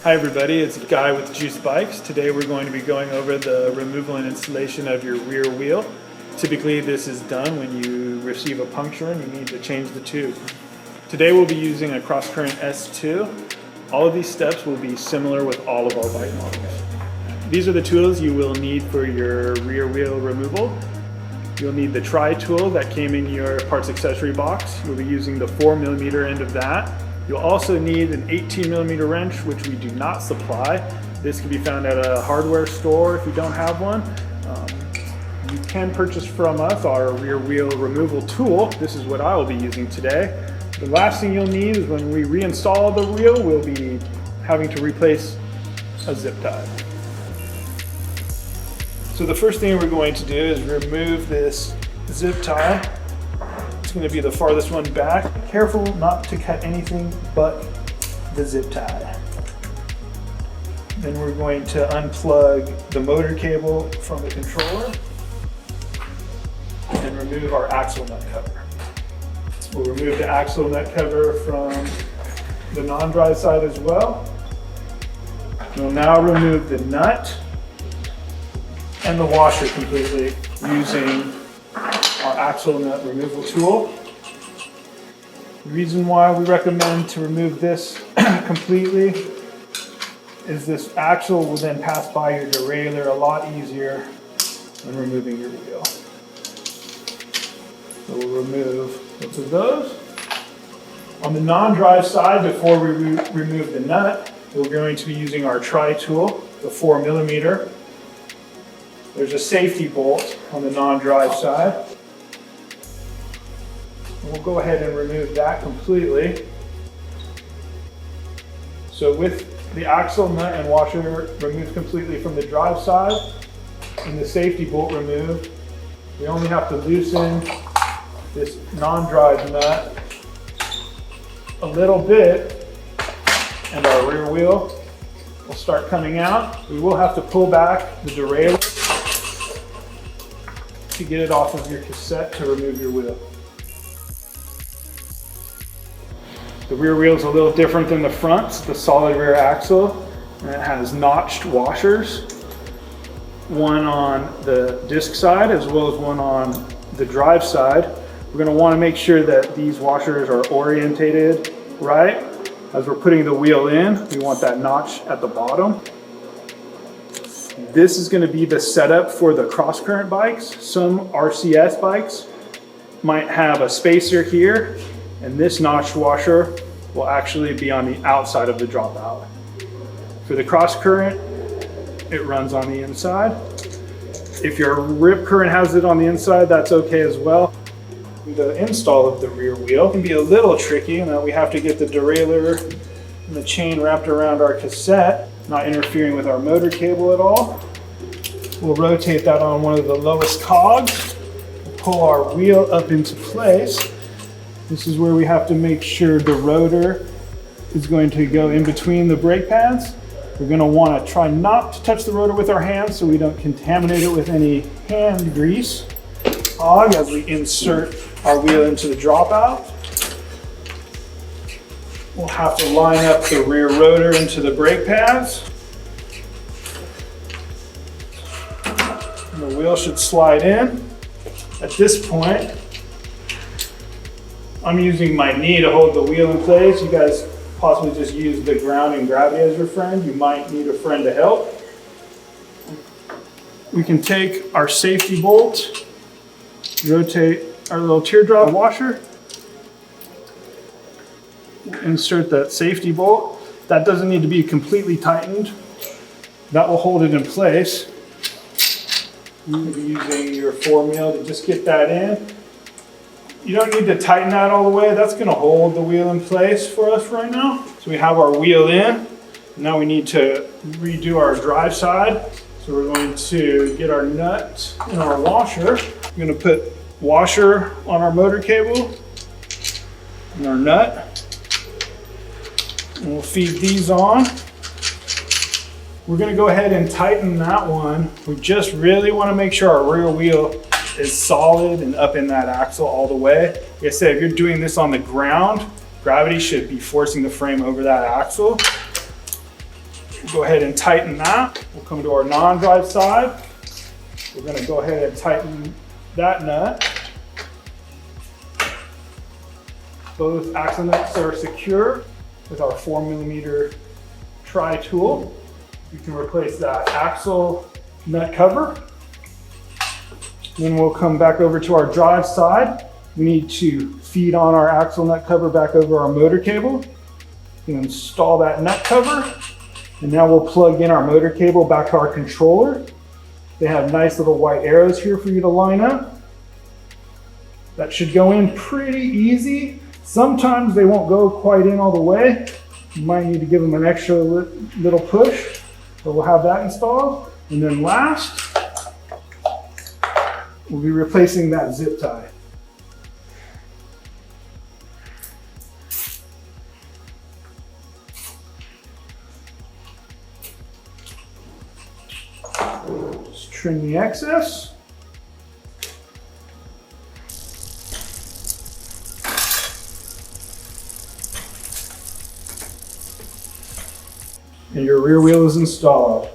Hi everybody, it's Guy with Juice Bikes. Today we're going to be going over the removal and installation of your rear wheel. Typically this is done when you receive a puncture and you need to change the tube. Today we'll be using a CrossCurrent S2. All of these steps will be similar with all of our bike models. These are the tools you will need for your rear wheel removal. You'll need the tri tool that came in your parts accessory box. You'll be using the 4mm end of that. You'll also need an 18mm wrench, which we do not supply. This can be found at a hardware store if you don't have one. You can purchase from us our rear wheel removal tool. This is what I will be using today. The last thing you'll need is when we reinstall the wheel, we'll be having to replace a zip tie. So the first thing we're going to do is remove this zip tie. It's going to be the farthest one back. Careful not to cut anything but the zip tie. Then we're going to unplug the motor cable from the controller and remove our axle nut cover. We'll remove the axle nut cover from the non-drive side as well. We'll now remove the nut and the washer completely using our axle nut removal tool. The reason why we recommend to remove this completely is this axle will then pass by your derailleur a lot easier when removing your wheel. So we'll remove both of those. On the non-drive side, before we remove the nut, we're going to be using our tri tool, the 4mm. There's a safety bolt on the non-drive side. We'll go ahead and remove that completely. So with the axle nut and washer removed completely from the drive side and the safety bolt removed, we only have to loosen this non-drive nut a little bit and our rear wheel will start coming out. We will have to pull back the derailleur to get it off of your cassette to remove your wheel. The rear wheel is a little different than the front. It's the solid rear axle and it has notched washers, one on the disc side as well as one on the drive side. We're going to want to make sure that these washers are orientated right. As we're putting the wheel in, we want that notch at the bottom. This is going to be the setup for the CrossCurrent bikes. Some RCS bikes might have a spacer here, and this notched washer will actually be on the outside of the dropout. For the CrossCurrent, it runs on the inside. If your RipCurrent has it on the inside, that's okay as well. The install of the rear wheel can be a little tricky in that we have to get the derailleur and the chain wrapped around our cassette, not interfering with our motor cable at all. We'll rotate that on one of the lowest cogs, pull our wheel up into place. This is where we have to make sure the rotor is going to go in between the brake pads. We're going to want to try not to touch the rotor with our hands so we don't contaminate it with any hand grease. As we insert our wheel into the dropout, we'll have to line up the rear rotor into the brake pads. And the wheel should slide in. At this point, I'm using my knee to hold the wheel in place. You guys possibly just use the ground and gravity as your friend. You might need a friend to help. We can take our safety bolt, rotate our little teardrop washer, insert that safety bolt. That doesn't need to be completely tightened. That will hold it in place. You'll be using your 4mm to just get that in. You don't need to tighten that all the way. That's going to hold the wheel in place for us right now. So we have our wheel in. Now we need to redo our drive side. So we're going to get our nut and our washer. We're going to put washer on our motor cable and our nut. And we'll feed these on. We're going to go ahead and tighten that one. We just really want to make sure our rear wheel is solid and up in that axle all the way. Like I said, if you're doing this on the ground, gravity should be forcing the frame over that axle. We'll go ahead and tighten that. We'll come to our non-drive side. We're going to go ahead and tighten that nut. Both axle nuts are secure with our 4mm tri tool. We can replace that axle nut cover. Then we'll come back over to our drive side. We need to feed on our axle nut cover back over our motor cable. You install that nut cover, and now we'll plug in our motor cable back to our controller. They have nice little white arrows here for you to line up. That should go in pretty easy. Sometimes they won't go quite in all the way. You might need to give them an extra little push, but we'll have that installed. And then last, we'll be replacing that zip tie. Just trim the excess. And your rear wheel is installed.